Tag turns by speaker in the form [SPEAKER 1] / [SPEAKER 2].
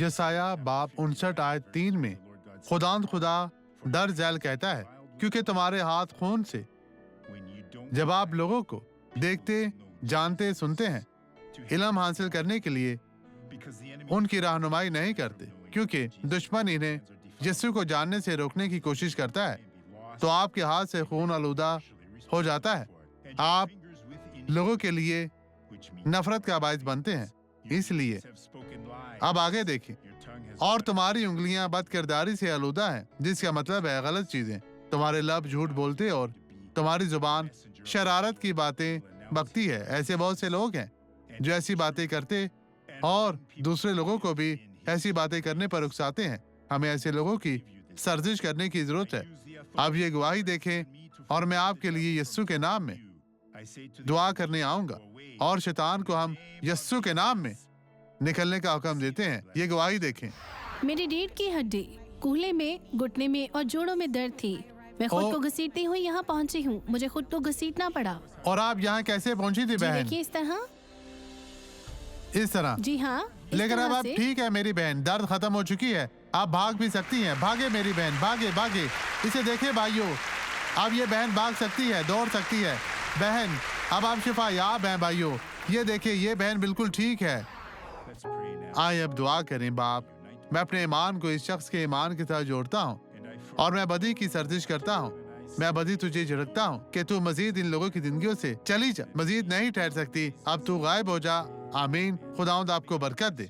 [SPEAKER 1] یسایہ باب 59 آیت 3 میں خداوند خدا در ذیل کہتا ہے، کیونکہ تمہارے ہاتھ خون سے، جب آپ لوگوں کو دیکھتے، جانتے، سنتے ہیں، علم حاصل کرنے کے لیے ان کی رہنمائی نہیں کرتے، کیونکہ دشمن انہیں یسوع کو جاننے سے روکنے کی کوشش کرتا ہے، تو آپ کے ہاتھ سے خون آلودہ ہو جاتا ہے، آپ لوگوں کے لیے نفرت کا باعث بنتے ہیں۔ اس لیے اب آگے دیکھیں، اور تمہاری انگلیاں بد کرداری سے آلودہ ہیں، جس کا مطلب ہے غلط چیزیں، تمہارے لب جھوٹ بولتے اور تمہاری زبان شرارت کی باتیں بکتی ہے۔ ایسے بہت سے لوگ ہیں جو ایسی باتیں کرتے اور دوسرے لوگوں کو بھی ایسی باتیں کرنے پر اکساتے ہیں۔ ہمیں ایسے لوگوں کی سرزش کرنے کی ضرورت ہے۔ اب یہ گواہی دیکھیں، اور میں آپ کے لیے یسوع کے نام میں دعا کرنے آؤں گا، اور شیطان کو ہم یسوع کے نام میں نکلنے کا حکم دیتے ہیں۔ یہ گواہی دیکھیں۔
[SPEAKER 2] میری ریڑھ کی ہڈی، کولے میں، گھٹنے میں اور جوڑوں میں درد تھی۔ میں خود کو گھسیٹتی ہوئی یہاں پہنچی ہوں، مجھے خود کو گھسیٹنا پڑا۔
[SPEAKER 1] اور آپ یہاں کیسے پہنچی تھی بہن؟
[SPEAKER 2] دیکھیے اس طرح۔
[SPEAKER 1] اس طرح؟
[SPEAKER 2] جی ہاں،
[SPEAKER 1] لیکن اب آپ ٹھیک ہے میری بہن، درد ختم ہو چکی ہے، آپ بھاگ بھی سکتی ہیں۔ بھاگے میری بہن، بھاگے بھاگے، اسے دیکھیں بھائیوں، اب یہ بہن بھاگ سکتی ہے، دوڑ سکتی ہے۔ بہن اب آپ شفا یاب ہیں بھائیوں، یہ دیکھیں یہ بہن بالکل ٹھیک ہے۔ آئے اب دعا کریں۔ باپ، میں اپنے ایمان کو اس شخص کے ایمان کے ساتھ جوڑتا ہوں، اور میں بدی کی سرزش کرتا ہوں۔ میں بدی تجھے جھڑکتا ہوں کہ تو مزید ان لوگوں کی زندگیوں سے چلی جا، مزید نہیں ٹھہر سکتی، اب تو غائب ہو جا۔ آمین۔ خداوند آپ کو برکت دے۔